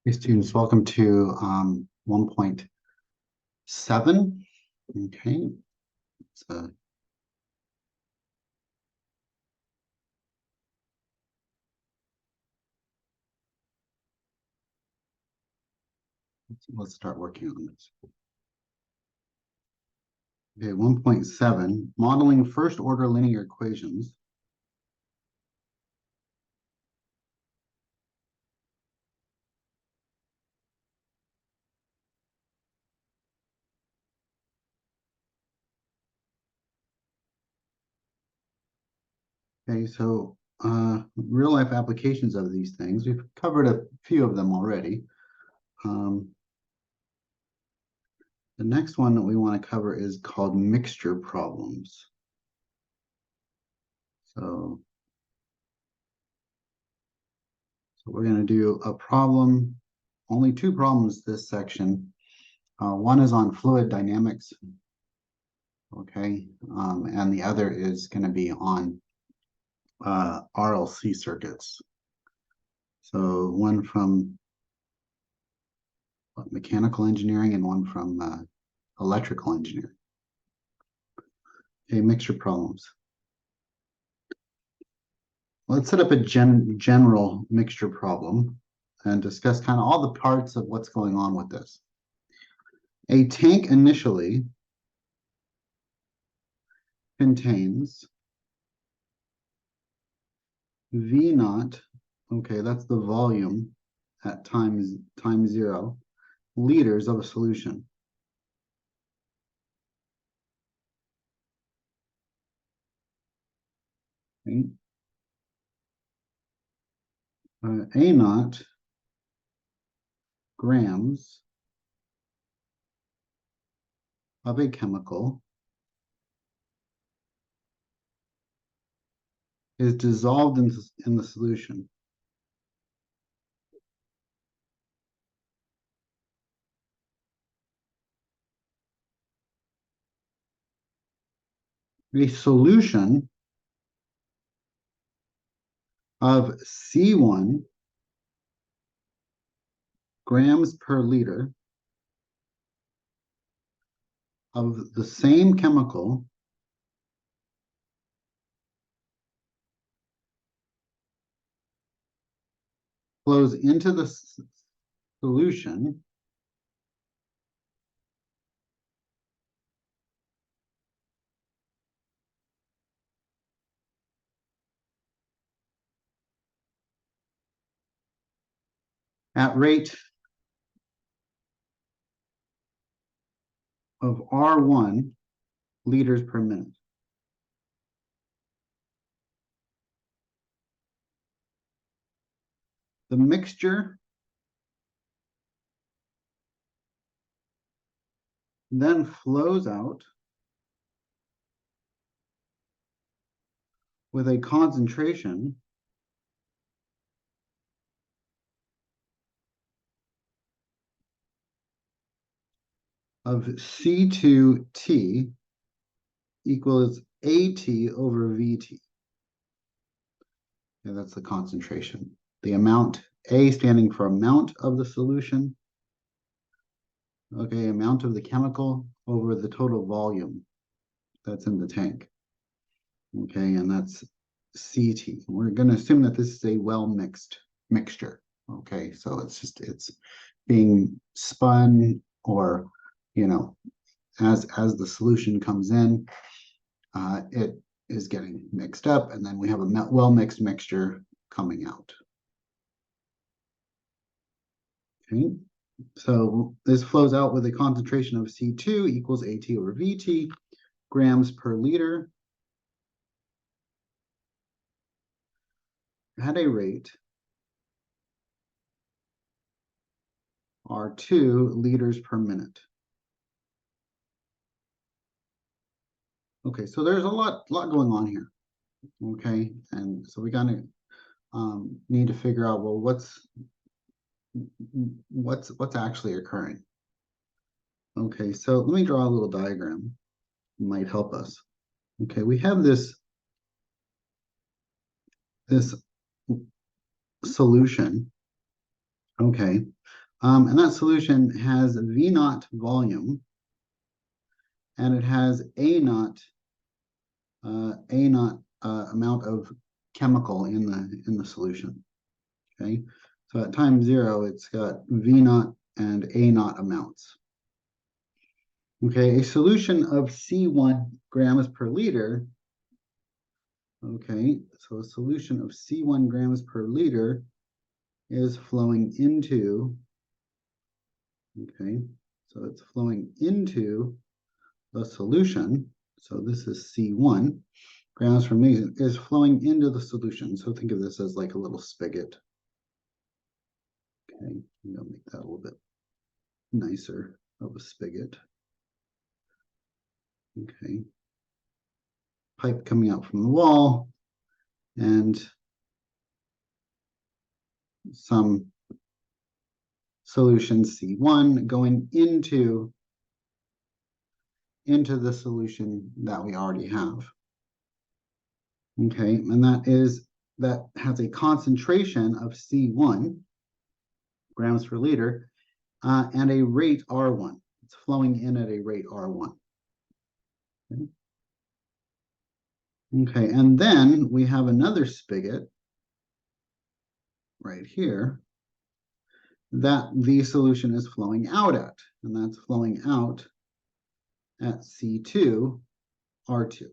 Hey students, welcome to 1.7. Okay, so let's start working on this. Okay, 1.7, modeling first order linear equations. Okay, so real life applications of these things. We've covered a few of them already. The next one that we want to cover is called mixture problems. So we're going to do a problem, only two problems this section. One is on fluid dynamics, okay, and the other is going to be on RLC circuits. So one from mechanical engineering and one from electrical engineering. Okay, mixture problems. Let's set up a general mixture problem and discuss kind of all the parts of what's going on with this. A tank initially contains V naught, okay, that's the volume at time 0, liters of a solution. Okay. A naught grams of a chemical is dissolved in the solution. A solution of C1 grams per liter of the same chemical flows into the solution at rate of R1 liters per minute. The mixture then flows out with a concentration of C2T equals AT over VT. And that's the concentration. The amount, A standing for amount of the solution, okay, amount of the chemical over the total volume that's in the tank. Okay, and that's CT. We're going to assume that this is a well-mixed mixture. Okay, so it's being spun, or as the solution comes in, it is getting mixed up, and then we have a well-mixed mixture coming out. Okay, so this flows out with a concentration of C2 equals AT over VT, grams per liter, at a rate R2 liters per minute. Okay, so there's a lot going on here. Okay, and so we gotta need to figure out, well, what's actually occurring. Okay, so let me draw a little diagram. It might help us. Okay, we have this solution. Okay, And that solution has V naught volume, and it has A naught amount of chemical in the solution. Okay, so at time 0, it's got V naught and A naught amounts. Okay, a solution of C1 grams per liter. Okay, so a solution of C1 grams per liter is flowing into, okay, so it's flowing into the solution. So this is C1 grams per meter is flowing into the solution. So think of this as like a little spigot. Okay, I'm gonna make that a little bit nicer of a spigot. Okay, pipe coming out from the wall, and some solution C1 going into the solution that we already have. Okay, and that has a concentration of C1 grams per liter and a rate R1. It's flowing in at a rate R1. Okay. Okay, and then we have another spigot right here that the solution is flowing out at, and that's flowing out at C2 R2.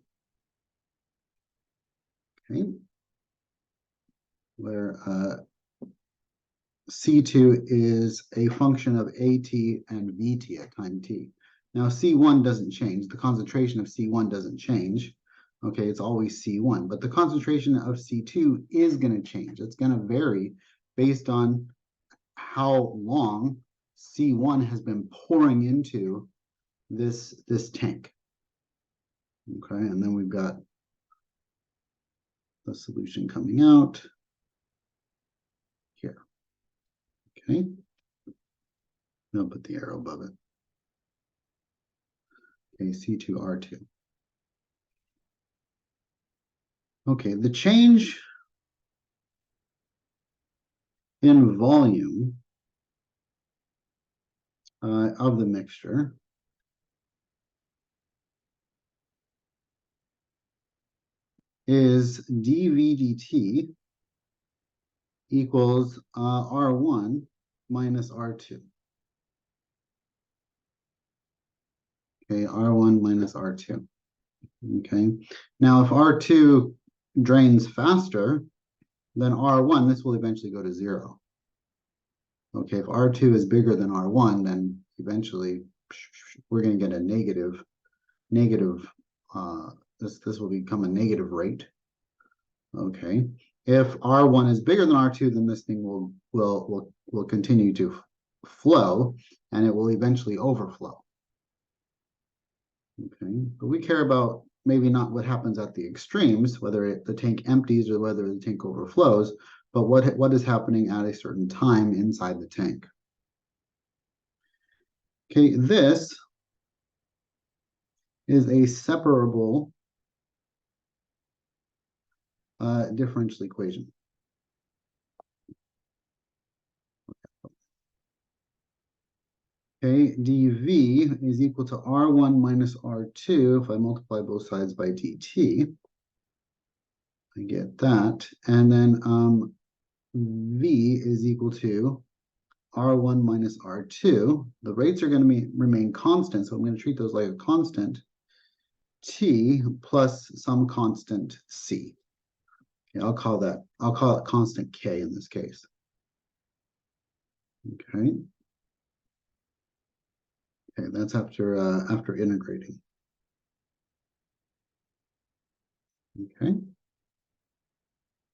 Okay, where C2 is a function of AT and VT at time t. Now C1 doesn't change. The concentration of C1 doesn't change. Okay, it's always C1, but the concentration of C2 is going to change. It's going to vary based on how long C1 has been pouring into this tank. Okay, and then we've got the solution coming out here. Okay, I'll put the arrow above it. Okay, C2R2. Okay, the change in volume of the mixture is dV dt equals R1 minus R2. Okay, R1 minus R2. Okay, now if R2 drains faster than R1, this will eventually go to 0. Okay, if R2 is bigger than R1, then eventually we're going to get a negative, this will become a negative rate. Okay, if R1 is bigger than R2, then this thing will continue to flow, and it will eventually overflow. Okay, but we care about maybe not what happens at the extremes, whether the tank empties or whether the tank overflows, but what is happening at a certain time inside the tank. Okay, this is a separable differential equation. Okay, dV is equal to R1 minus R2 if I multiply both sides by dt. I get that. And then V is equal to R1 minus R2. The rates are going to remain constant, so I'm going to treat those like a constant, T plus some constant C. Okay, I'll call it constant K in this case. Okay. Okay, that's after integrating. Okay.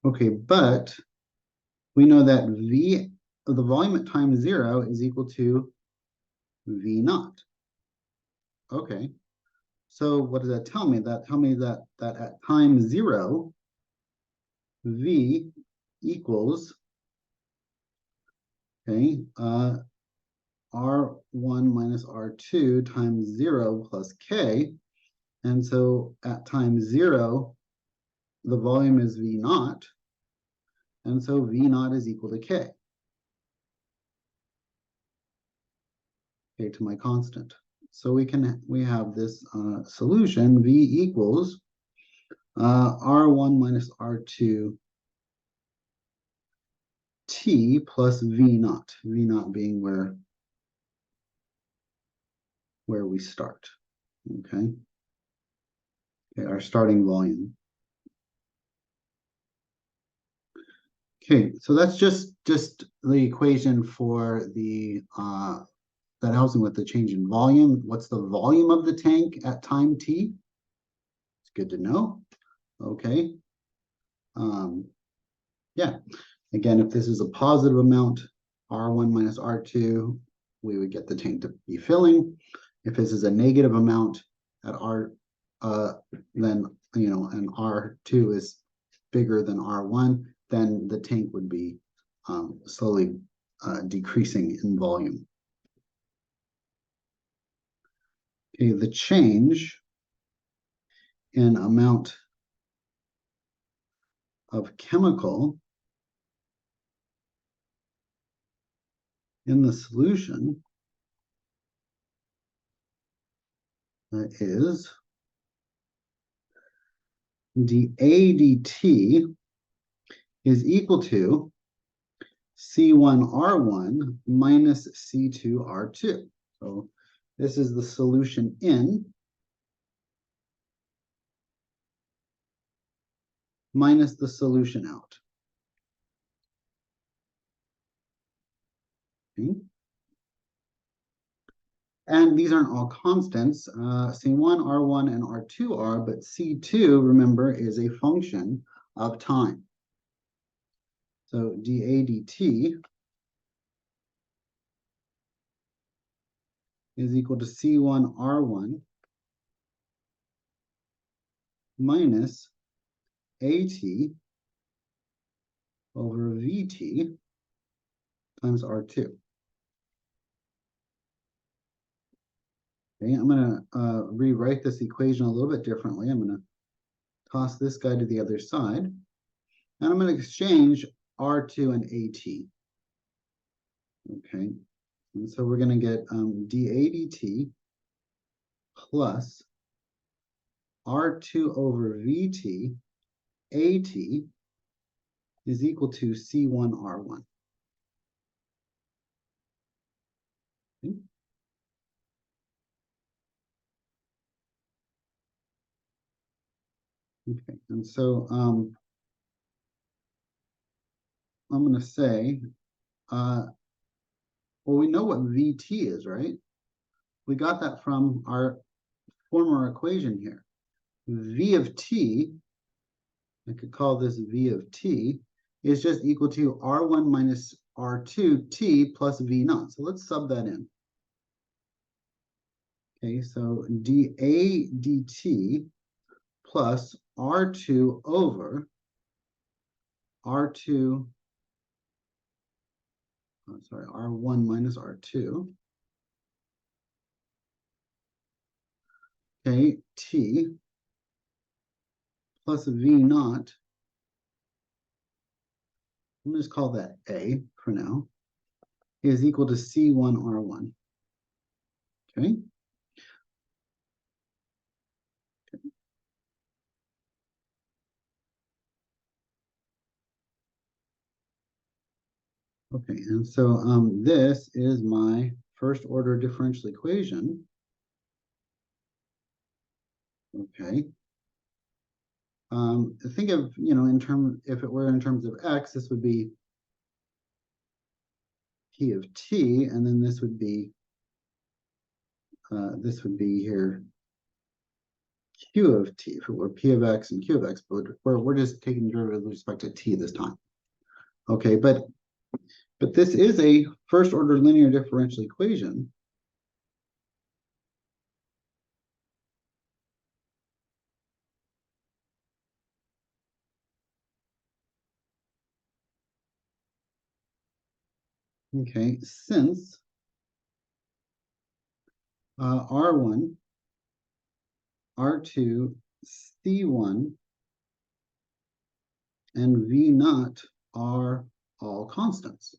Okay, but we know that V of the volume at time 0 is equal to V naught. Okay. So what does that tell me? That tell me that at time 0, V equals, okay, R1 minus R2 times 0 plus K. And so at time 0, the volume is V naught. And so V naught is equal to K. okay, to my constant. So we have this solution, V equals R1 minus R2 T plus V naught being where we start, okay? Okay, our starting volume. Okay, so that's just the equation for the that helps me with the change in volume. What's the volume of the tank at time t? It's good to know. Okay. Yeah. Again, if this is a positive amount, R1 minus R2, we would get the tank to be filling. If this is a negative amount at R, then, you know, and R2 is bigger than R1, then the tank would be slowly decreasing in volume. Okay, the change in amount of chemical in the solution is dA/dt is equal to C1R1 minus C2R2. So this is the solution in minus the solution out. Okay. And these aren't all constants. C1, R1, and R2 are, but C2, remember, is a function of time. So dA/dt is equal to C1 R1 minus AT over VT times R2. Okay, I'm going to rewrite this equation a little bit differently. I'm going to toss this guy to the other side, and I'm going to exchange R2 and AT. Okay, and so we're going to get dA/dt plus R2 over VT AT is equal to C1 R1. Okay. Okay, and so I'm going to say, well, we know what VT is, right? We got that from our former equation here. V of t, I could call this V of t, is just equal to R1 minus R2 t plus V naught. So let's sub that in. Okay, so dA/dt plus R2 over R2, sorry, R1 minus R2, okay, t plus V naught, I'm just call that A for now, is equal to C1 R1. Okay. Okay, and so this is my first order differential equation. Okay. Think of, you know, if it were in terms of x, this would be P of t, and then this would be here Q of t, if it were P of x and Q of x, but we're just taking the derivative with respect to t this time. Okay, but this is a first order linear differential equation. Okay, since R1, R2, C1, and V naught are all constants.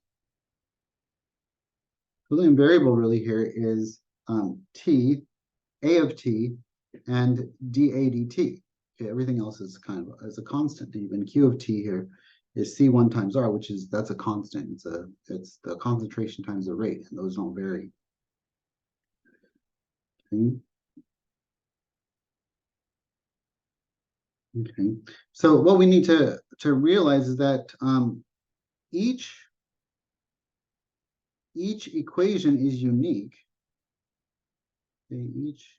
Boolean variable really here is t, a of t, and dA dt. Okay, everything else is kind of as a constant. Even q of t here is c1 times r, which is that's a constant. It's the concentration times the rate, and those don't vary. Okay. Okay. So what we need to realize is that each equation is unique. Okay, each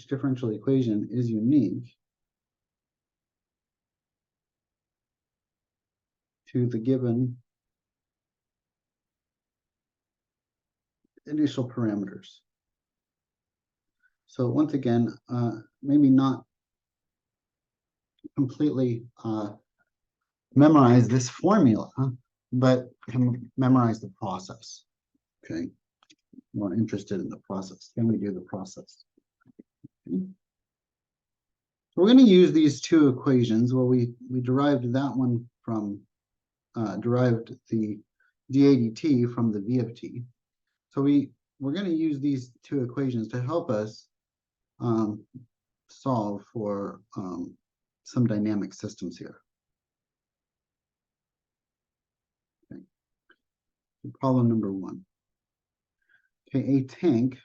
differential equation is unique to the given initial parameters. So once again, maybe not completely memorize this formula, but can memorize the process. Okay, more interested in the process. Can we do the process? Okay. We're going to use these two equations. Well, we derived that one from derived the dA dt from the v of t. So we're going to use these two equations to help us solve for some dynamic systems here. Okay. So problem number 1. Okay, a tank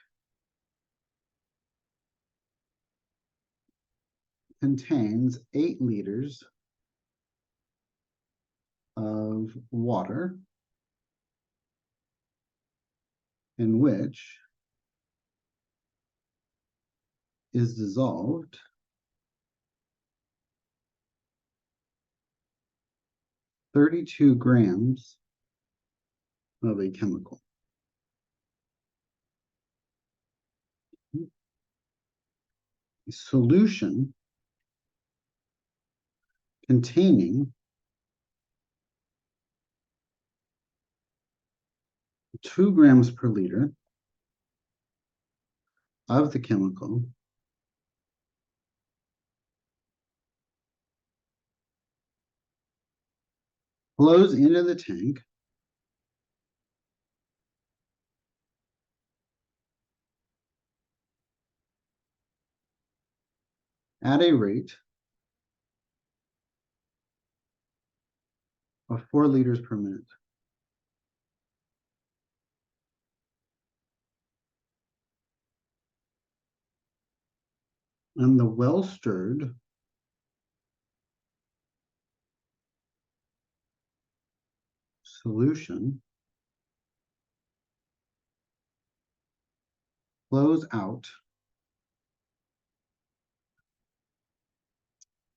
contains 8 liters of water in which is dissolved 32 grams of a chemical. A solution containing 2 grams per liter of the chemical flows into the tank at a rate of 4 liters per minute. And the well-stirred solution flows out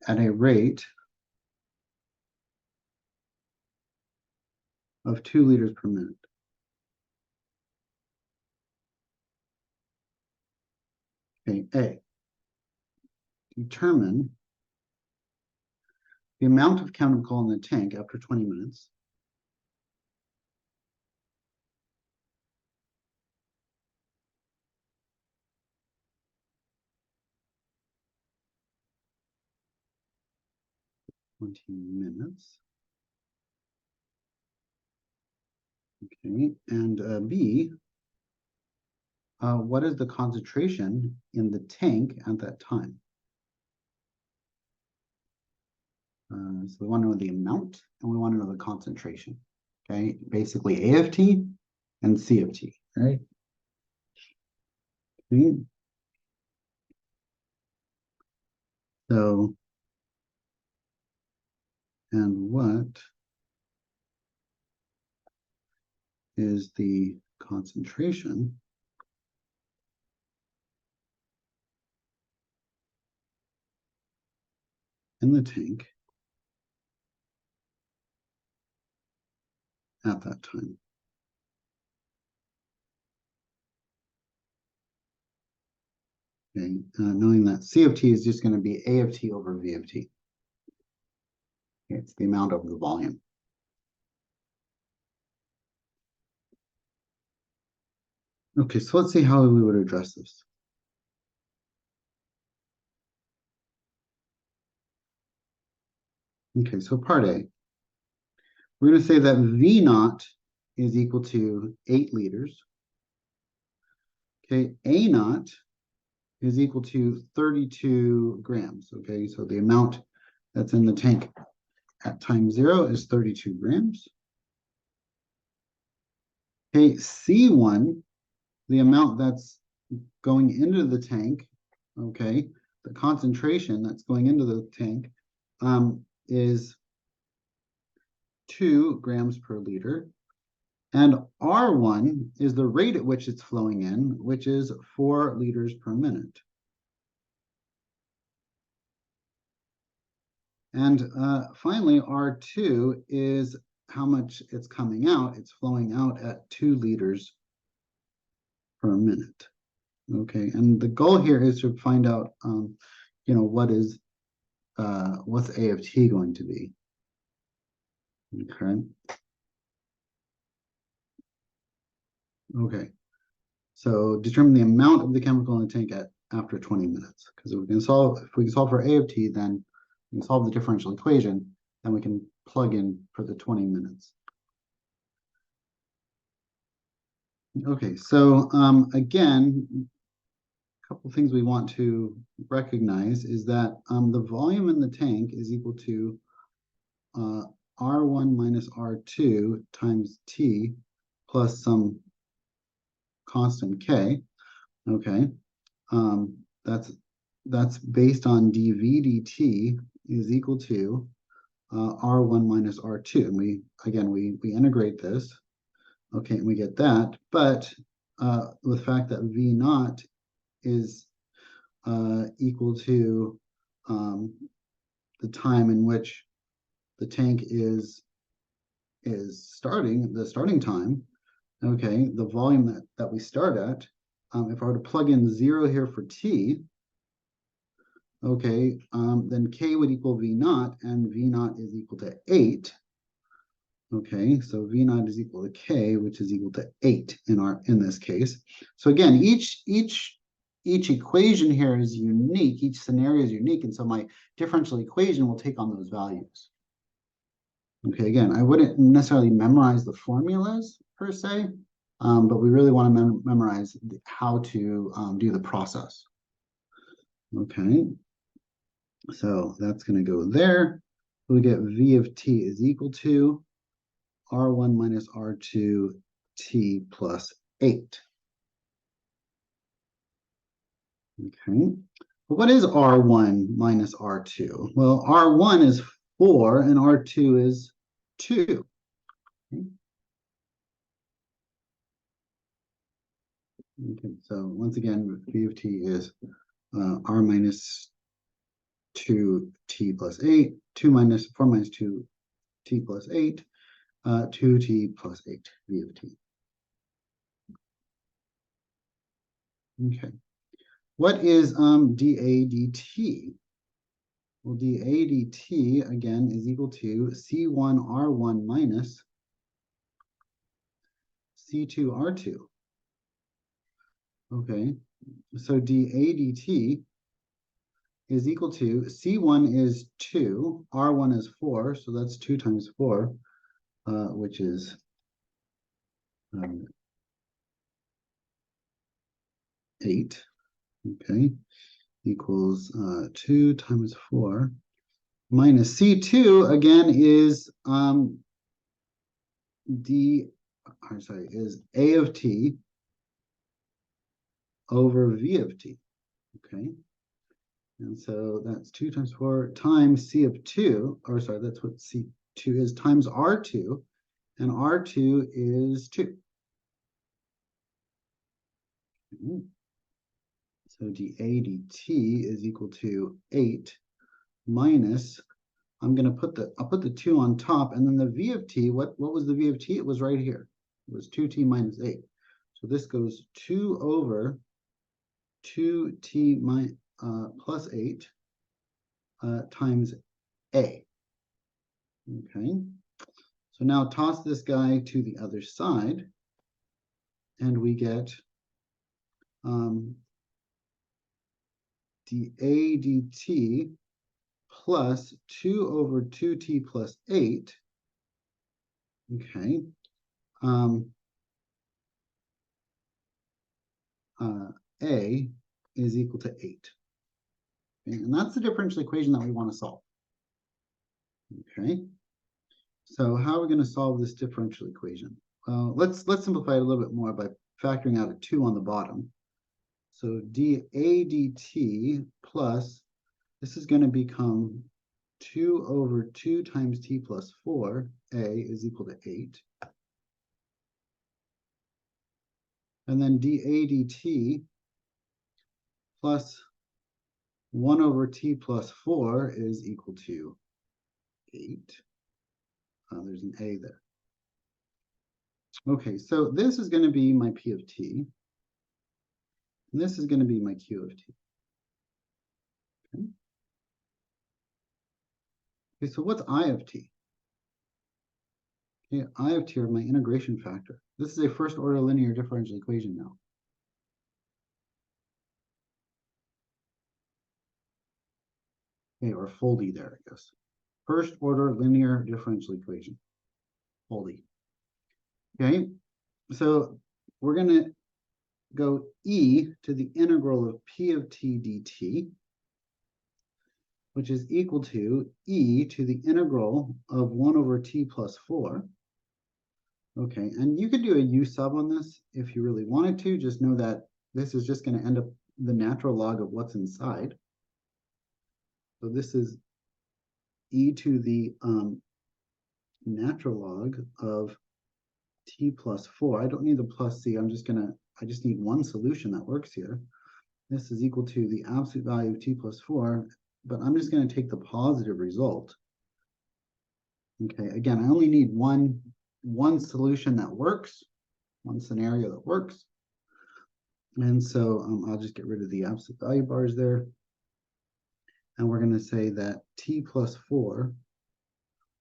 at a rate of 2 liters per minute. Okay, A. Determine the amount of chemical in the tank after 20 minutes. Okay, and B, what is the concentration in the tank at that time? So we want to know the amount and we want to know the concentration. Okay, basically A of T and C of T, right? Okay. So, and what is the concentration in the tank at that time? Okay, knowing that C of T is just going to be A of T over V of T. Okay, it's the amount over the volume. Okay, so let's see how we would address this. Okay, so part A. we're going to say that V naught is equal to 8 liters. Okay, A naught is equal to 32 grams. Okay, so the amount that's in the tank at time 0 is 32 grams. Okay, C1, the amount that's going into the tank, okay, the concentration that's going into the tank is 2 grams per liter. And R1 is the rate at which it's flowing in, which is 4 liters per minute. And finally, R2 is how much it's coming out. It's flowing out at 2 liters per minute. Okay, and the goal here is to find out, what's A of t going to be? Okay. Okay. So determine the amount of the chemical in the tank after 20 minutes. Because if we can solve for A of t, then we can solve the differential equation, and we can plug in for the 20 minutes. Okay, so again, a couple things we want to recognize is that the volume in the tank is equal to R1 minus R2 times T plus some constant K. Okay, that's based on dV dt is equal to R1 minus R2. And we integrate this. Okay, and we get that. But with the fact that V naught is equal to the time in which the tank is starting, the starting time, okay, the volume that we start at, if I were to plug in 0 here for t, okay, then K would equal V naught, and V naught is equal to 8. Okay, so V naught is equal to K, which is equal to 8 in this case. So again, each equation here is unique, each scenario is unique, and so my differential equation will take on those values. Okay, again, I wouldn't necessarily memorize the formulas per se, but we really want to memorize how to do the process. Okay, so that's going to go there. We get V of t is equal to R1 minus R2 t plus 8. Okay, but what is R1 minus R2? Well, R1 is 4 and R2 is 2. Okay, so once again, V of t is R minus 2t plus 8, 4 minus 2t plus 8, 2t plus 8, V of t. Okay. What is dA dt? Well, dA dt, again, is equal to C1R1 minus C2R2. Okay, so dA dt is equal to C1 is 2, R1 is 4, so that's 2 times 4, which is 8. Okay, equals 2 times 4 minus C2 again is is A of t over V of t. Okay, and so that's 2 times 4 times C of 2, or sorry, that's what C2 is, times R2, and R2 is 2. Okay. So dA dt is equal to 8 minus, I'll put the 2 on top, and then the V of t, what was the V of t? It was right here. It was 2t minus 8. So this goes 2 over 2t plus 8 times A. Okay. So now toss this guy to the other side, and we get dA dt plus 2 over 2t plus 8 Okay. A is equal to 8. Okay, and that's the differential equation that we want to solve. Okay. So how are we going to solve this differential equation? Let's simplify it a little bit more by factoring out a 2 on the bottom. So dA dt plus, this is going to become 2 over 2 times t plus 4, a is equal to 8. And then dA dt plus 1 over t plus 4 is equal to 8. There's an a there. Okay, so this is going to be my p of t. And this is going to be my q of t. Okay. Okay, so what's I of t? Okay, I of t are my integration factor. This is a first order linear differential equation now. Okay, or Foldy there, I guess. First order linear differential equation. Foldy. Okay, so we're going to go e to the integral of p of t dt, which is equal to e to the integral of 1 over t plus 4. Okay, and you could do a u sub on this if you really wanted to. Just know that this is just going to end up the natural log of what's inside. So this is e to the natural log of t plus 4. I don't need the plus c. I just need one solution that works here. This is equal to the absolute value of t plus 4, but I'm just going to take the positive result. Okay, again, I only need one solution that works, one scenario that works. And so I'll just get rid of the absolute value bars there. And we're going to say that t plus 4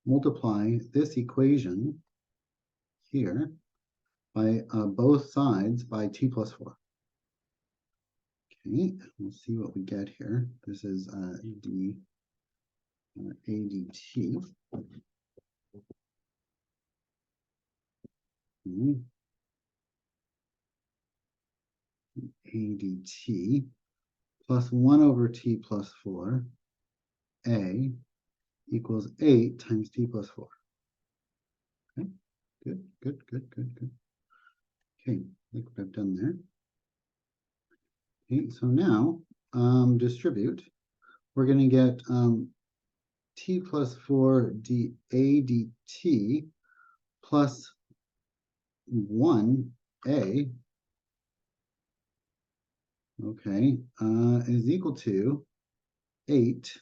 multiply this equation here by both sides by t plus 4. Okay, we'll see what we get here. This is d ADT. ADT plus 1 over t plus 4, a equals 8 times t plus 4. Okay, good. Okay, look what I've done there. Okay, so now distribute. We're going to get t plus 4 dA dt plus 1a, okay, is equal to 8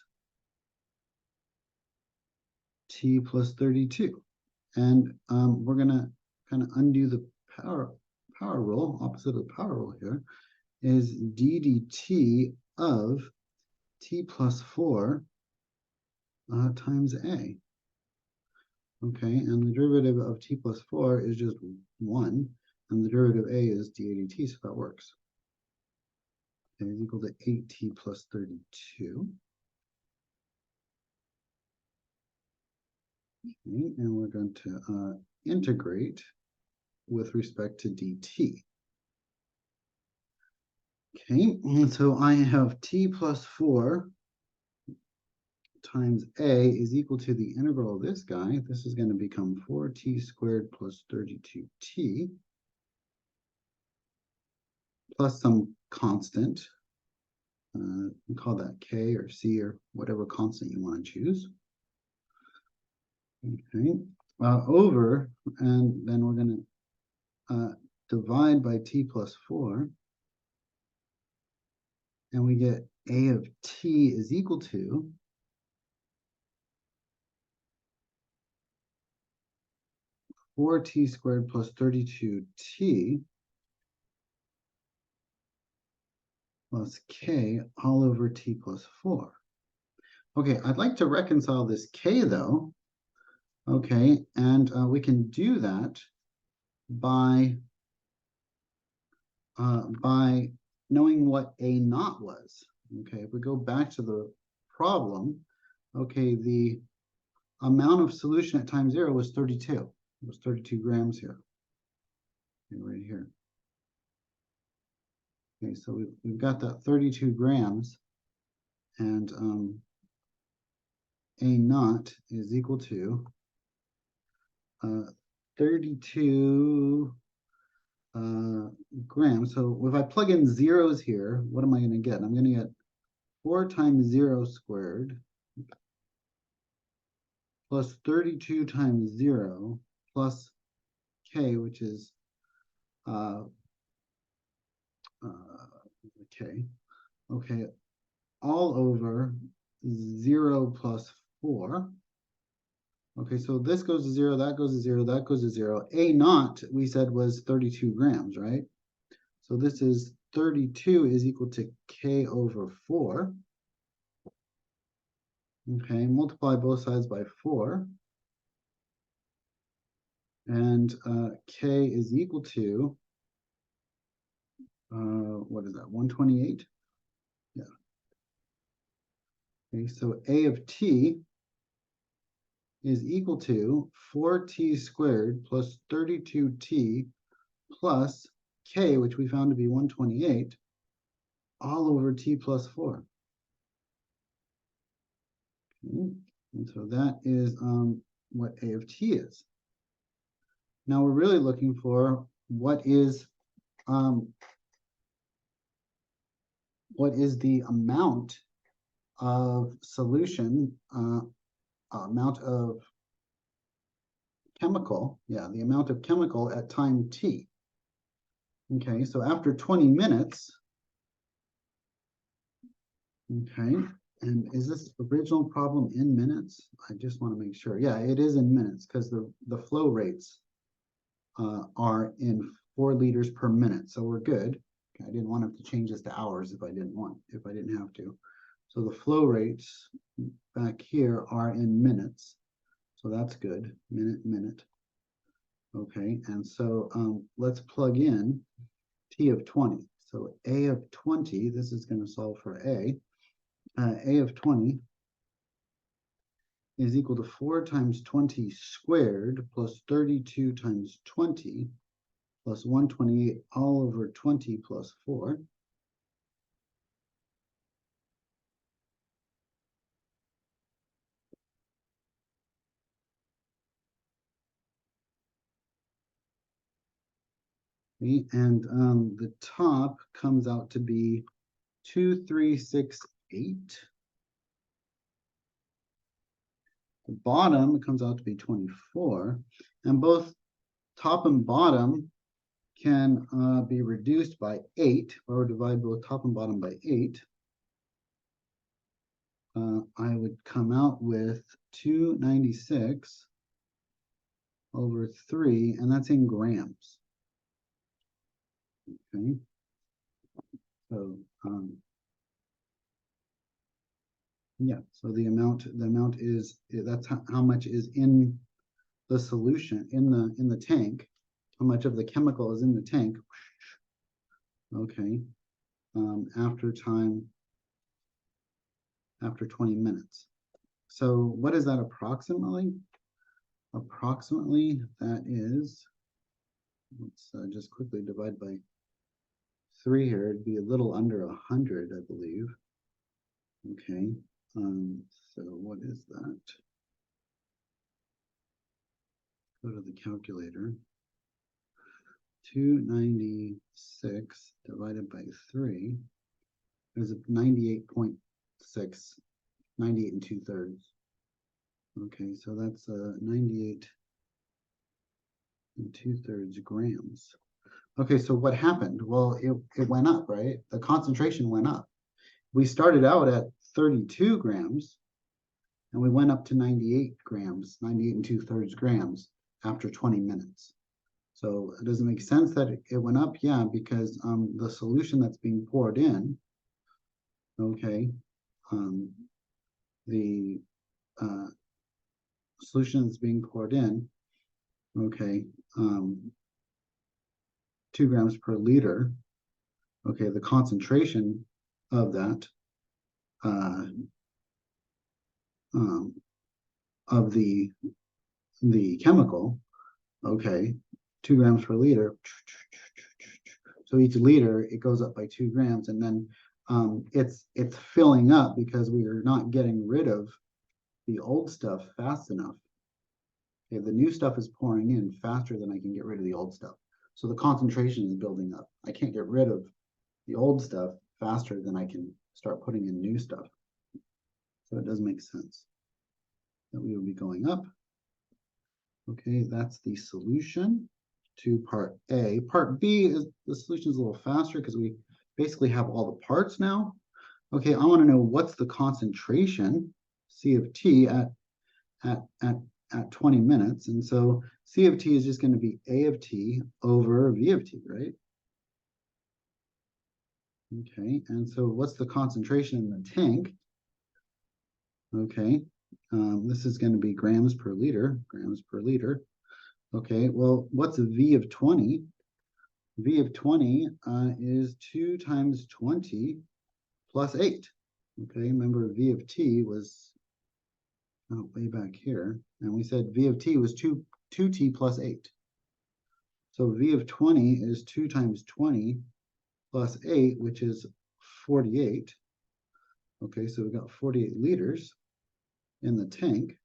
t plus 32. And we're going to kind of undo the power rule, opposite of the power rule here, is d dt of t plus 4 times a. Okay, and the derivative of t plus 4 is just 1, and the derivative a is dA dt, so that works. Okay, is equal to 8t plus 32. Okay, and we're going to integrate with respect to dt. Okay, and so I have t plus 4 times a is equal to the integral of this guy. This is going to become 4t squared plus 32t plus some constant. We call that k or c or whatever constant you want to choose. Okay, over, and then we're going to divide by t plus 4, and we get a of t is equal to 4t squared plus 32t plus k all over t plus 4. Okay, I'd like to reconcile this k though. Okay, and we can do that by knowing what a naught was. Okay, if we go back to the problem, okay, the amount of solution at time 0 was 32. was 32 grams here. Okay, right here. Okay, so we've got that 32 grams, and A naught is equal to 32 grams. So if I plug in zeros here, what am I going to get? I'm going to get 4 times 0 squared plus 32 times 0 plus k, which is okay, all over 0 plus 4. Okay, so this goes to 0, that goes to 0, that goes to 0. A naught, we said, was 32 grams, right? So this is 32 is equal to k over 4. Okay, multiply both sides by 4. And k is equal to, what is that, 128? Yeah. Okay, so A of t is equal to 4t squared plus 32t plus k, which we found to be 128, all over t plus 4. Okay. And so that is what A of t is. Now we're really looking for what is the amount of solution, amount of chemical, the amount of chemical at time t. Okay, so after 20 minutes, okay, and is this original problem in minutes? I just want to make sure. Yeah, it is in minutes because the flow rates are in 4 liters per minute, so we're good. Okay, I didn't want to change this to hours if I didn't have to. So the flow rates back here are in minutes, so that's good. Minute. Okay, and so let's plug in t of 20. So A of 20, this is going to solve for A. A of 20 is equal to 4 times 20 squared plus 32 times 20 plus 128 all over 20 plus 4. Okay, and the top comes out to be 2368. The bottom comes out to be 24, and both top and bottom can be reduced by 8, or divide both top and bottom by 8. I would come out with 296 over 3, and that's in grams. Okay, so yeah, so the amount is, that's how much is in the solution, in the tank, how much of the chemical is in the tank. Okay, after 20 minutes. So what is that approximately? Approximately, that is, let's just quickly divide by 3 here. It'd be a little under 100, I believe. Okay, so what is that? Go to the calculator. 296 divided by 3 is 98.6, 98 and 2/3. Okay, so that's 98 and 2/3 grams. Okay, so what happened? Well, it went up, right? The concentration went up. We started out at 32 grams, and we went up to 98 grams, 98 and 2/3 grams after 20 minutes. So it doesn't make sense that it went up, yeah, because the solution that's being poured in, okay, the solution that's being poured in, okay, 2 grams per liter, okay, the concentration of that, of the chemical Okay, 2 grams per liter. So each liter, it goes up by 2 grams, and then it's filling up because we are not getting rid of the old stuff fast enough. Okay, the new stuff is pouring in faster than I can get rid of the old stuff. So the concentration is building up. I can't get rid of the old stuff faster than I can start putting in new stuff. So it does make sense that we would be going up. Okay, that's the solution to part A. Part B is the solution is a little faster because we basically have all the parts now. Okay, I want to know what's the concentration C of T at 20 minutes. And so C of T is just going to be A of T over V of T, right? Okay, and so what's the concentration in the tank? Okay, this is going to be grams per liter, grams per liter. Okay, well, what's V of 20? V of 20 is 2 times 20 plus 8. Okay, remember V of T was way back here, and we said V of T was 2T plus 8. So V of 20 is 2 times 20 plus 8, which is 48. Okay, so we've got 48 liters in the tank.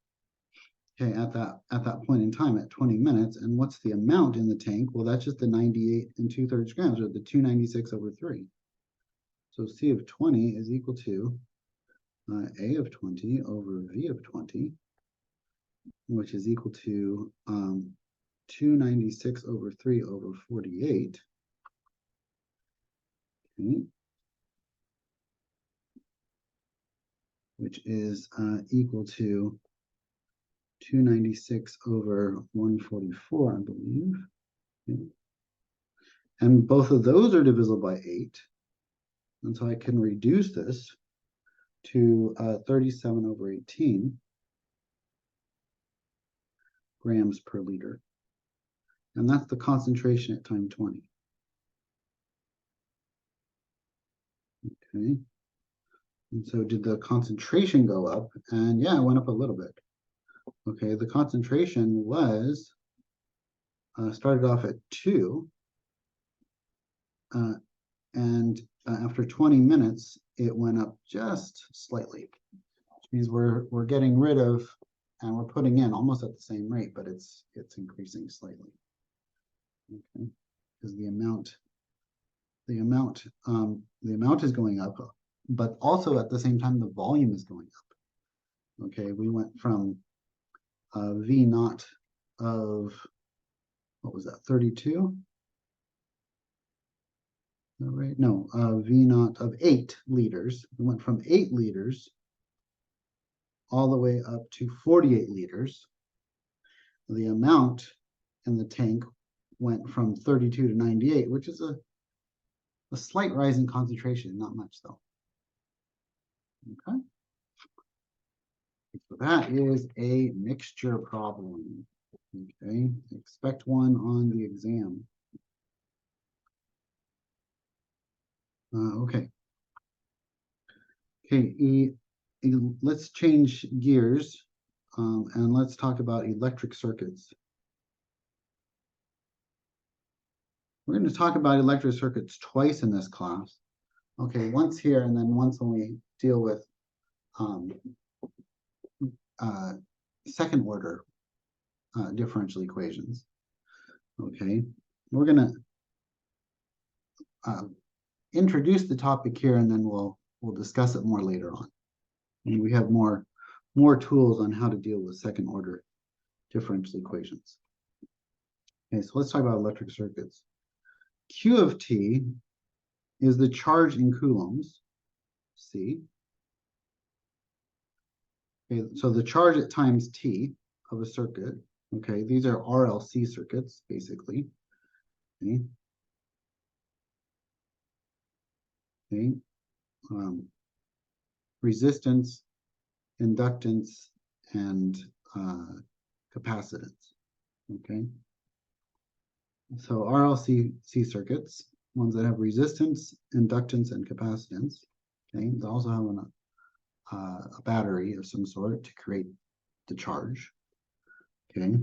Okay, at that point in time, at 20 minutes, and what's the amount in the tank? Well, that's just the 98 2/3 grams, or the 296 over 3. So C of 20 is equal to A of 20 over V of 20, which is equal to 296 over 3 over 48. Okay. Which is equal to 296 over 144, I believe. Okay. And both of those are divisible by 8. And so I can reduce this to 37 over 18 grams per liter. And that's the concentration at time 20. Okay. And so did the concentration go up? And yeah, it went up a little bit. Okay, the concentration was started off at 2. And after 20 minutes, it went up just slightly, which means we're getting rid of and we're putting in almost at the same rate, but it's increasing slightly. Okay, because the amount is going up, but also at the same time the volume is going up. Okay, we went from V naught of, what was that, 32? Right? No, V naught of 8 liters. We went from 8 liters all the way up to 48 liters. The amount in the tank went from 32 to 98, which is a slight rise in concentration, not much though. Okay. So that is a mixture problem. Okay, expect one on the exam. Okay. Okay, let's change gears and let's talk about electric circuits. We're going to talk about electric circuits twice in this class. Okay, once here and then once when we deal with second order differential equations. Okay, we're going to introduce the topic here and then we'll discuss it more later on. And we have more tools on how to deal with second order differential equations. Okay, so let's talk about electric circuits. Q of T is the charge in coulombs, C. Okay, so the charge at times T of a circuit, okay, these are RLC circuits, basically. Okay. Okay. Resistance, inductance, and capacitance. Okay. So RLC circuits, ones that have resistance, inductance, and capacitance. Okay. They also have a battery of some sort to create the charge. Okay,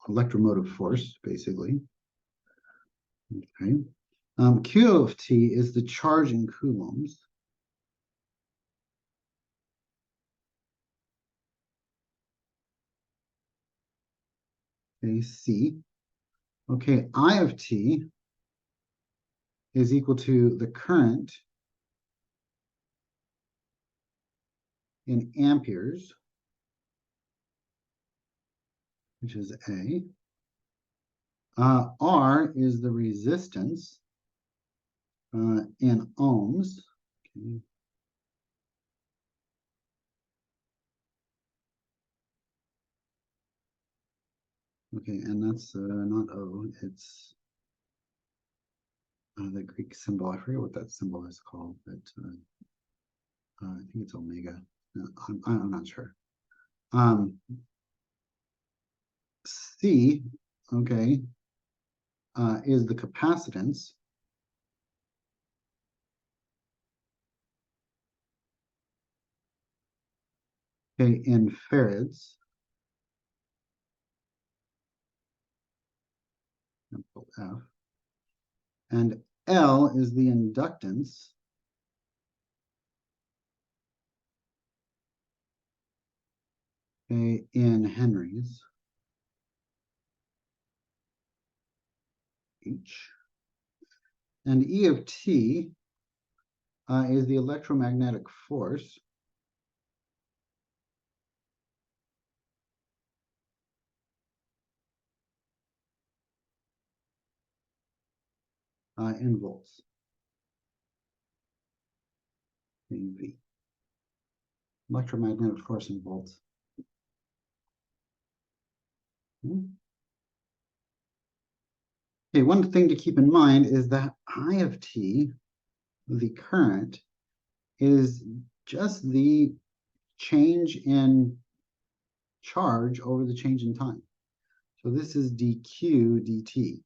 electromotive force, basically. Okay. Q of t is the charge in coulombs. Okay, C. Okay, I of t is equal to the current in amperes, which is A. R is the resistance in ohms. Okay. Okay, and that's not O, it's the Greek symbol. I forget what that symbol is called, but I think it's omega. No, I'm not sure. C, okay, is the capacitance. Okay, in farads. F. And L is the inductance. Okay, in henries. H. And E of t is the electromagnetic force. In volts. V. Electromagnetic force in volts. Okay, one thing to keep in mind is that I of t, the current, is just the change in charge over the change in time. So this is dq dt.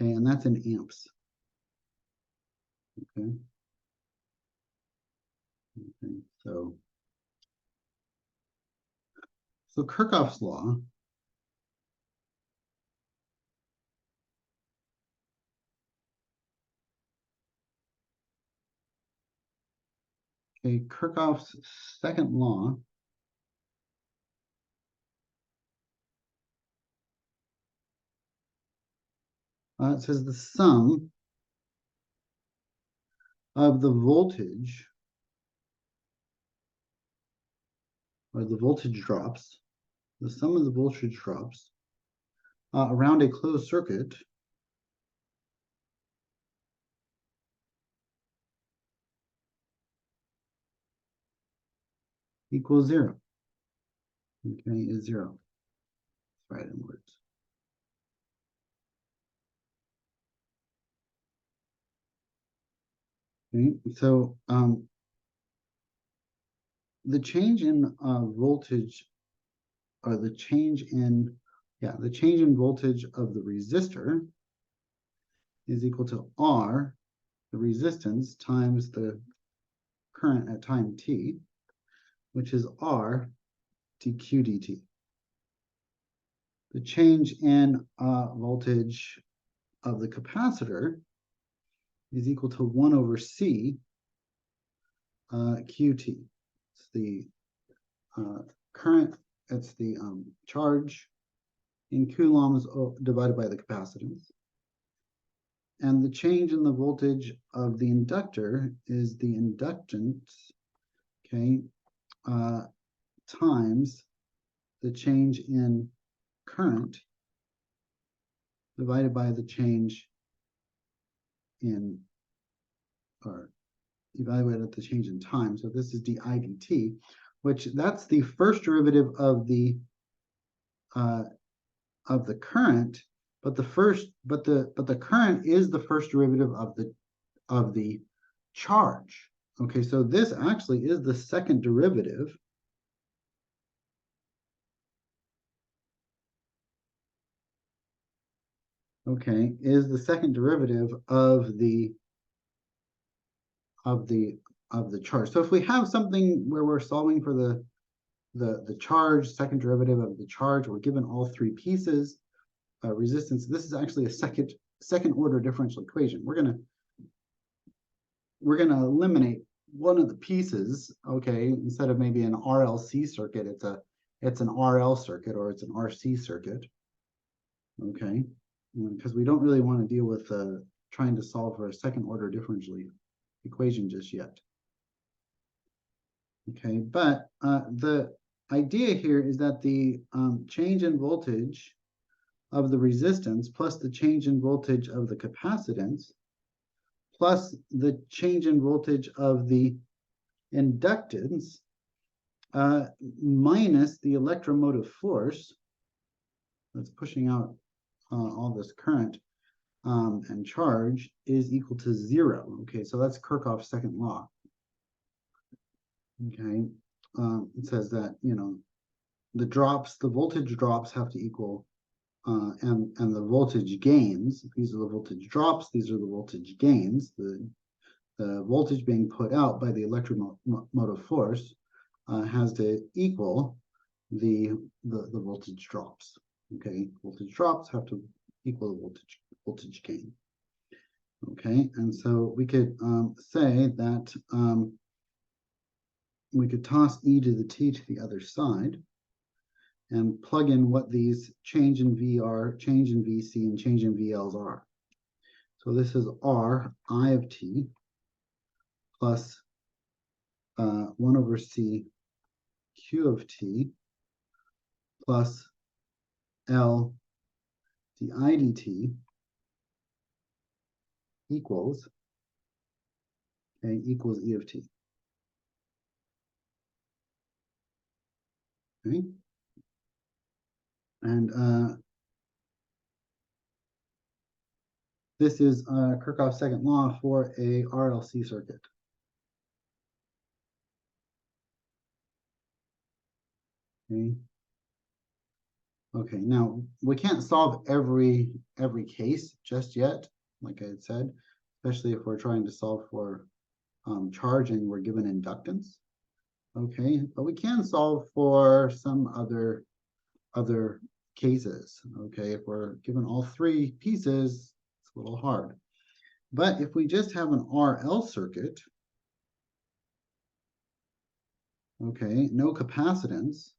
Okay, and that's in amps. Okay. Okay, so Kirchhoff's law. Okay, Kirchhoff's second law it says the sum of the voltage, or the voltage drops, the sum of the voltage drops around a closed circuit equals 0. Okay, is 0. Let's write in words. Okay, so the change in voltage, or the change in voltage of the resistor is equal to R, the resistance, times the current at time t, which is R dq dt. The change in voltage of the capacitor is equal to 1 over C qt. It's the current, it's the charge in coulombs divided by the capacitance. And the change in the voltage of the inductor is the inductance, okay, times the change in current divided by the change in, or evaluated the change in time. So this is di dt, which that's the first derivative of the current, but the current is the first derivative of the charge. Okay, so this actually is the second derivative. Okay, is the second derivative of the charge. So if we have something where we're solving for the the charge, second derivative of the charge. We're given all three pieces. Resistance. This is actually a second order differential equation. We're gonna eliminate one of the pieces. Okay, instead of maybe an RLC circuit, it's an RL circuit, or it's an RC circuit. Okay, because we don't really want to deal with trying to solve for a second order differential equation just yet. Okay, but the idea here is that the change in voltage of the resistance plus the change in voltage of the capacitance plus the change in voltage of the inductance minus the electromotive force that's pushing out all this current and charge is equal to 0. Okay, so that's Kirchhoff's second law. Okay, it says that, you know, the voltage drops have to equal, and the voltage gains, these are the voltage drops, these are the voltage gains, the voltage being put out by the electromotive force has to equal the voltage drops. Okay, voltage drops have to equal the voltage gain. Okay, and so we could say that we could toss e to the t to the other side and plug in what these change in VR, change in VC, and change in VLs are. So this is R I of t plus 1 over C Q of t plus L di dt equals, okay, equals E of t. Okay. And this is Kirchhoff's second law for a RLC circuit. Okay. Okay, now we can't solve every case just yet, like I had said, especially if we're trying to solve for charge and we're given inductance. Okay, but we can solve for some other cases. Okay, if we're given all three pieces, it's a little hard. But if we just have an RL circuit, okay, no capacitance,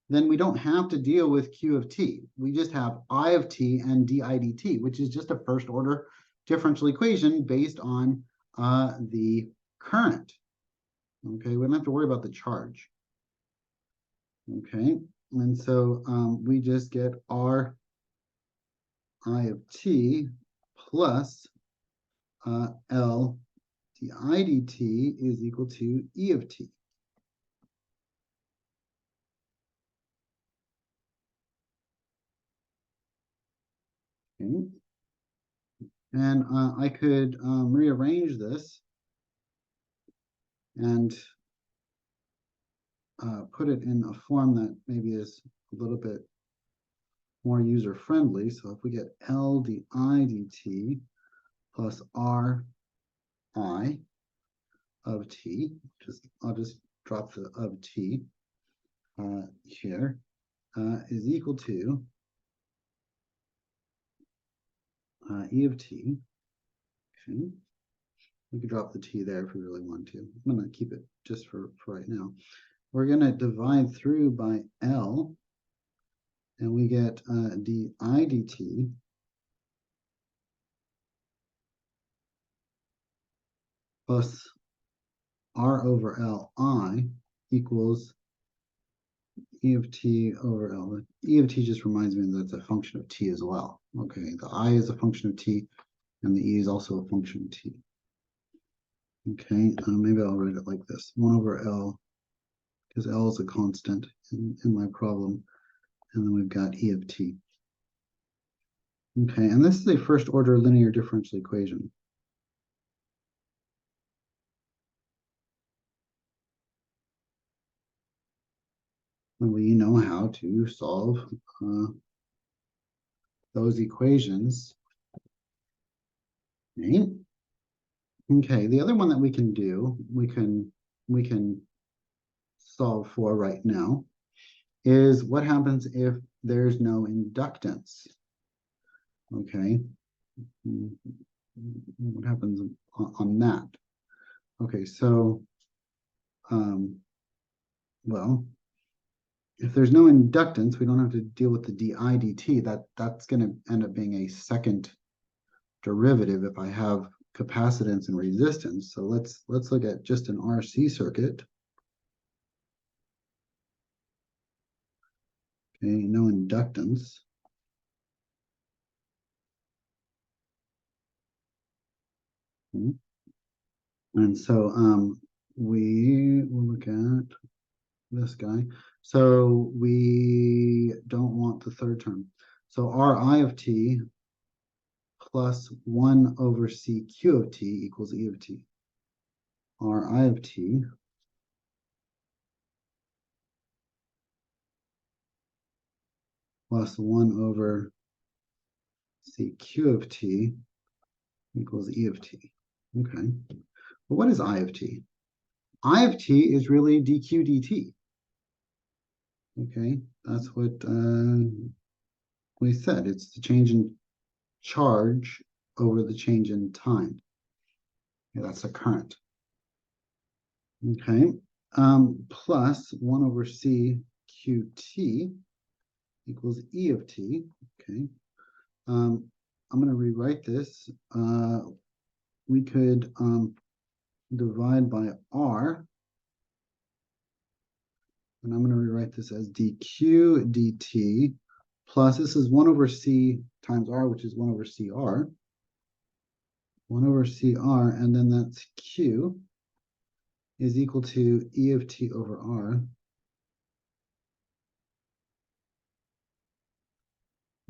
then we don't have to deal with Q of t. We just have I of t and di dt, which is just a first order differential equation based on the current. Okay, we don't have to worry about the charge. Okay, and so we just get R I of t plus L di dt is equal to E of t. Okay. And I could rearrange this and put it in a form that maybe is a little bit more user-friendly. So if we get L di dt plus R I of t, I'll just drop the of t here, is equal to E of t. Okay. We could drop the t there if we really want to. I'm going to keep it just for right now. We're going to divide through by L, and we get di dt plus R over L I equals E of t over L. E of t just reminds me that it's a function of t as well. Okay, the I is a function of t, and the E is also a function of t. Okay, maybe I'll write it like this: 1 over L, because L is a constant in my problem, and then we've got E of t. Okay, and this is a first order linear differential equation. And we know how to solve those equations. Okay. Okay, the other one that we can do, we can we can solve for right now is what happens if there's no inductance. Okay, what happens on that? Okay, so, well, if there's no inductance, we don't have to deal with the di dt. That's going to end up being a second derivative if I have capacitance and resistance. So let's look at just an RC circuit. Okay, no inductance. And so we will look at this guy. So we don't want the third term. So Ri of t plus 1 over Cq of t equals E of t. Ri of t plus 1 over Cq of t equals E of t. Okay. But what is I of t? I of t is really dq dt. Okay, that's what we said. It's the change in charge over the change in time. Okay, that's the current. Okay, plus 1 over C QT equals E of t. Okay, I'm going to rewrite this. We could divide by R, and I'm going to rewrite this as dq dt plus, this is 1 over C times R, which is 1 over CR. 1 over CR, and then that's Q is equal to E of t over R.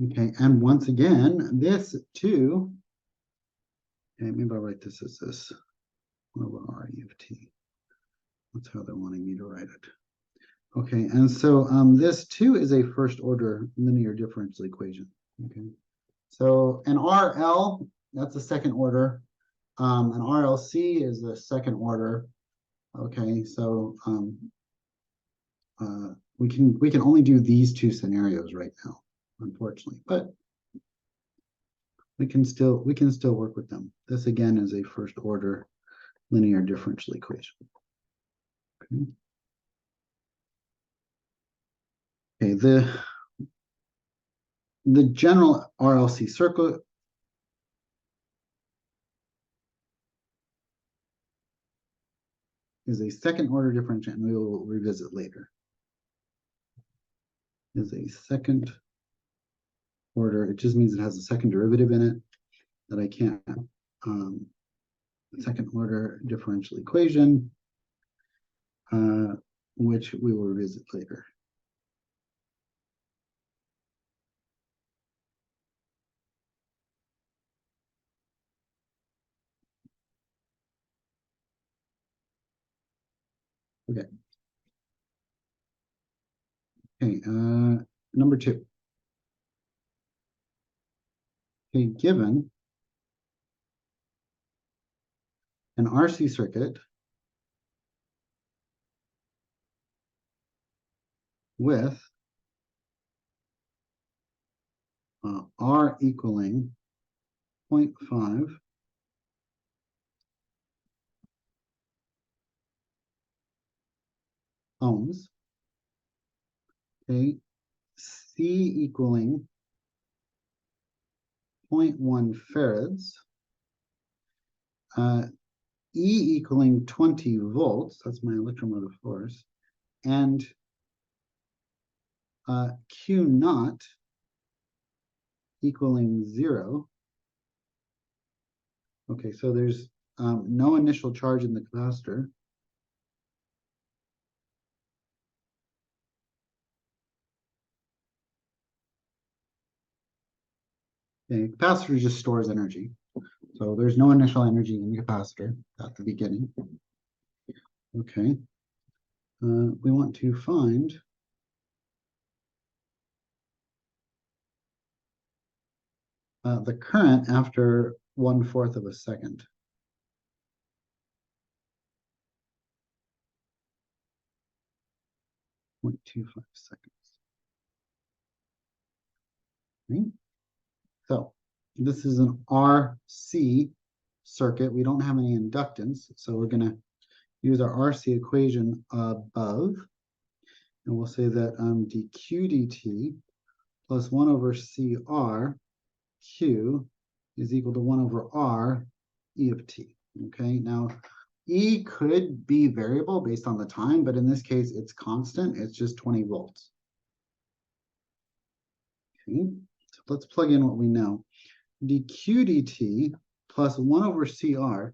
Okay, and once again, this too, okay, maybe I'll write this as this, 1 over R E of t. That's how they're wanting me to write it. Okay, and so this too is a first order linear differential equation. Okay, so an RL, that's a second order. An RLC is a second order. Okay, so we can only do these two scenarios right now, unfortunately, but we can still work with them. This again is a first order linear differential equation. Okay. Okay, the general RLC circuit is a second order differential, and we will revisit later. Is a second order, it just means it has a second derivative in it that I can't second order differential equation, which we will revisit later. Okay. Okay, number 2. Okay, given an RC circuit with R equaling 0.5 ohms, okay, C equaling 0.1 farads, E equaling 20 volts, that's my electromotive force, and Q naught equaling 0. Okay, so there's no initial charge in the capacitor. The capacitor just stores energy. So there's no initial energy in the capacitor at the beginning. Okay. We want to find the current after 1/4 of a second. 0.25 seconds. Okay. So this is an RC circuit. We don't have any inductance, so we're going to use our RC equation above, and we'll say that dq dt plus 1 over CR Q is equal to 1 over R E of t. Okay, now E could be variable based on the time, but in this case, it's constant. It's just 20 volts. Okay, so let's plug in what we know. dq dt plus 1 over CR,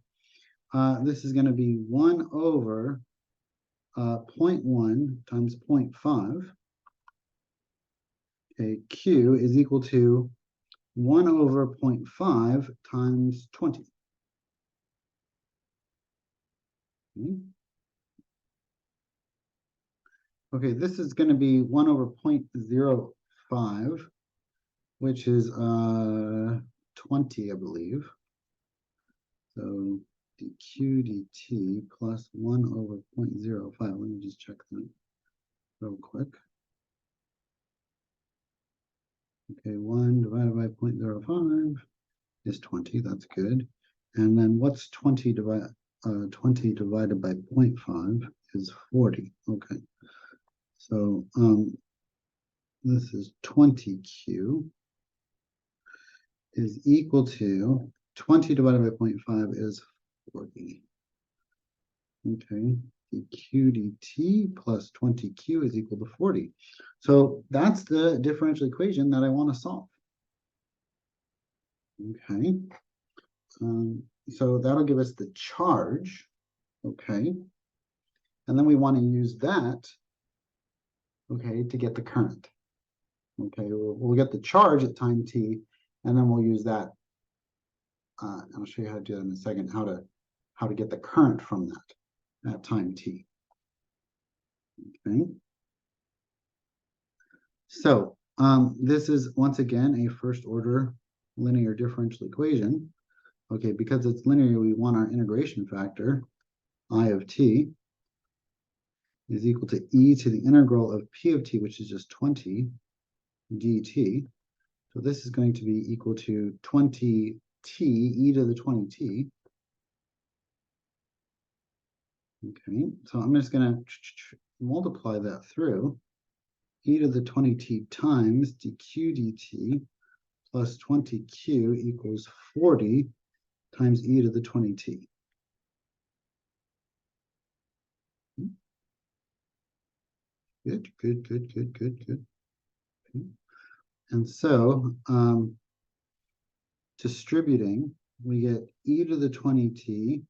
this is going to be 1 over 0.1 times 0.5. Okay, Q is equal to 1 over 0.5 times 20. Okay, this is going to be 1 over 0.05, which is 20, I believe. So dq dt plus 1 over 0.05. Let me just check that real quick. Okay, 1 divided by 0.05 is 20. That's good. And then what's 20 divided by 0.5 is 40. Okay. So this is 20Q is equal to 20 divided by 0.5 is 40. Okay, dq dt plus 20Q is equal to 40. So that's the differential equation that I want to solve. Okay, so that'll give us the charge. Okay, and then we want to use that, okay, to get the current. Okay, we'll get the charge at time t, and then we'll use that. I'll show you how to do that in a second, how to get the current from that at time t. Okay. So this is once again a first order linear differential equation. Okay, because it's linear, we want our integration factor, I of t, is equal to e to the integral of p of t, which is just 20 dt. So this is going to be equal to 20t e to the 20t. Okay, so I'm just going to multiply that through e to the 20t times dq dt plus 20q equals 40 times e to the 20t. Good. Okay. And so distributing, we get e to the 20t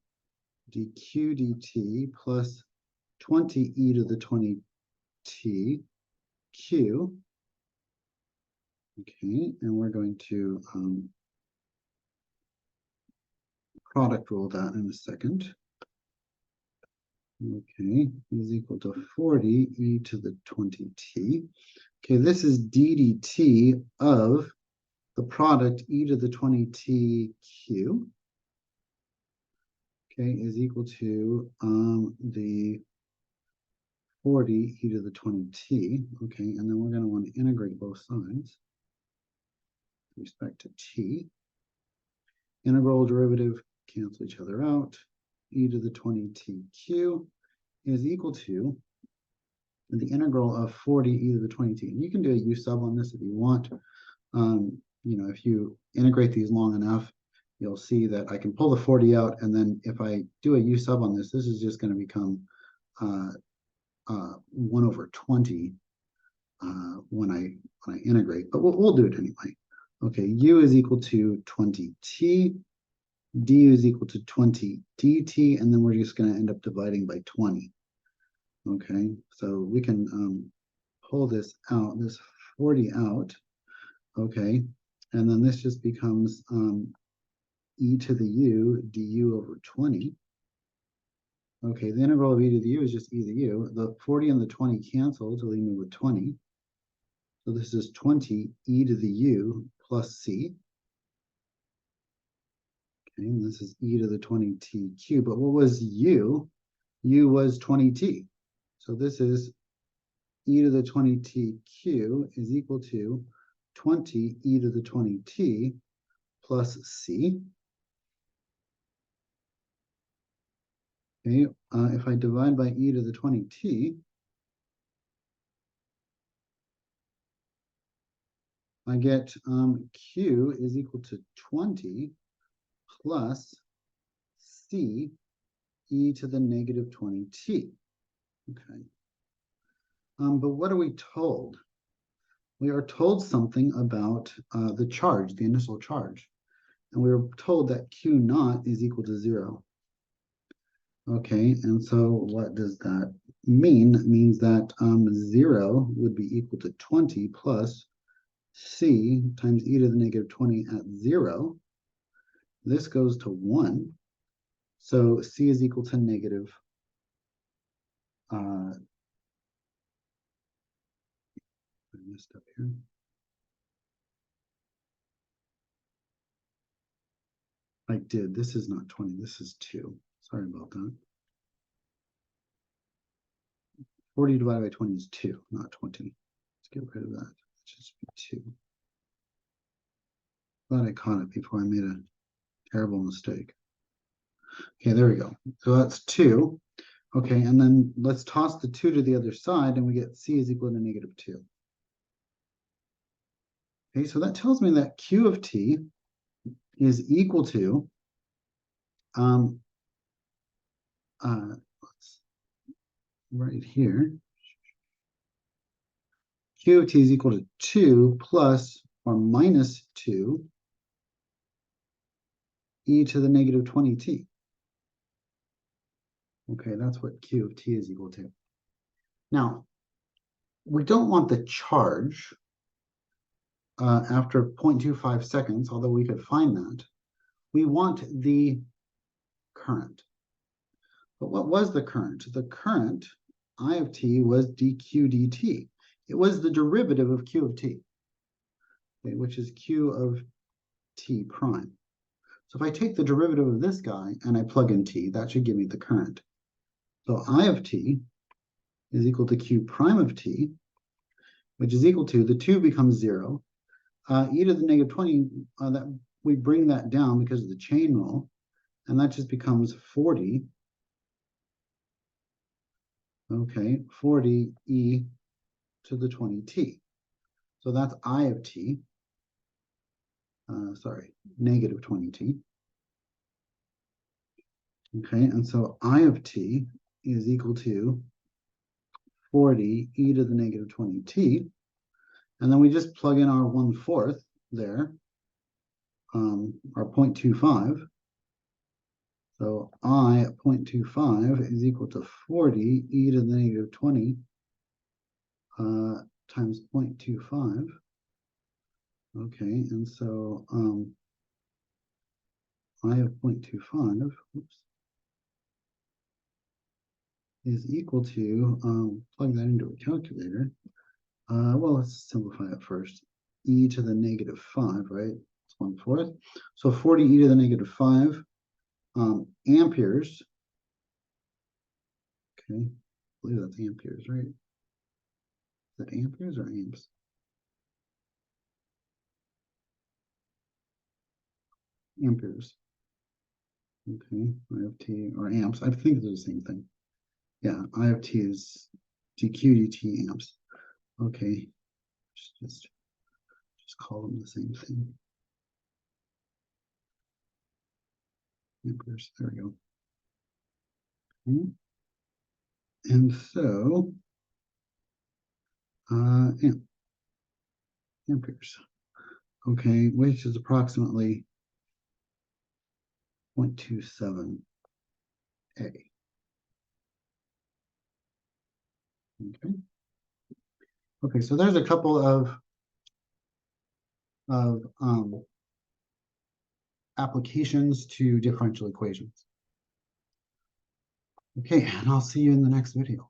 dq dt plus 20 e to the 20t q. Okay, and we're going to product rule that in a second. Okay, is equal to 40 e to the 20t. Okay, this is ddt of the product e to the 20t q. Okay, is equal to the 40 e to the 20t. Okay, and then we're going to want to integrate both sides with respect to t. Integral derivative cancel each other out. E to the 20t q is equal to the integral of 40 e to the 20t. And you can do a u sub on this if you want. You know, if you integrate these long enough, you'll see that I can pull the 40 out, and then if I do a u sub on this, this is just going to become 1 over 20 when I integrate. But we'll do it anyway. Okay, u is equal to 20t. du is equal to 20 dt, and then we're just going to end up dividing by 20. Okay, so we can pull this out, this 40 out. Okay, and then this just becomes e to the u du over 20. Okay, the integral of e to the u is just e to the u. The 40 and the 20 cancel to leave me with 20. So this is 20 e to the u plus c. Okay, and this is e to the 20t cubed. But what was u? U was 20t. So this is e to the 20t q is equal to 20 e to the 20t plus c. Okay, if I divide by e to the 20t, I get q is equal to 20 plus c e to the negative 20t. Okay. But what are we told? We are told something about the charge, the initial charge. And we were told that q naught is equal to 0. Okay, and so what does that mean? It means that 0 would be equal to 20 plus c times e to the negative 20 at 0. This goes to 1. So c is equal to negative I messed up here. I did. This is not 20. This is 2. Sorry about that. 40 divided by 20 is 2, not 20. Let's get rid of that. It should just be 2. Glad I caught it before I made a terrible mistake. Okay, there we go. So that's 2. Okay, and then let's toss the 2 to the other side, and we get c is equal to negative 2. Okay, so that tells me that q of t is equal to, let's right here, q of t is equal to 2 plus or minus 2 e to the negative 20t. Okay, that's what q of t is equal to. Now, we don't want the charge after 0.25 seconds, although we could find that. We want the current. But what was the current? The current, I of t, was dq dt. It was the derivative of q of t, okay, which is q of t prime. So if I take the derivative of this guy and I plug in t, that should give me the current. So I of t is equal to q prime of t, which is equal to, the 2 becomes 0. E to the negative 20, that we bring that down because of the chain rule, and that just becomes 40. Okay, 40 e to the 20t. So that's I of t. Sorry, negative 20t. Okay, and so I of t is equal to 40 e to the negative 20t. And then we just plug in our 1/4 there, our 0.25. So I at 0.25 is equal to 40 e to the negative 20 times 0.25. Okay, and so I of 0.25 is equal to, plug that into a calculator. Well, let's simplify it first. E to the negative 5, right? It's 1/4. So 40 e to the negative 5 amperes. Okay, I believe that's amperes, right? Is that amperes or amps? Amperes. Okay, I of t or amps. I think they're the same thing. Yeah, I of t is dq dt amps. Okay, just call them the same thing. Amperes. There we go. Okay. And so amperes. Okay, which is approximately 0.27 A. Okay. Okay, so there's a couple of applications to differential equations. Okay, and I'll see you in the next video.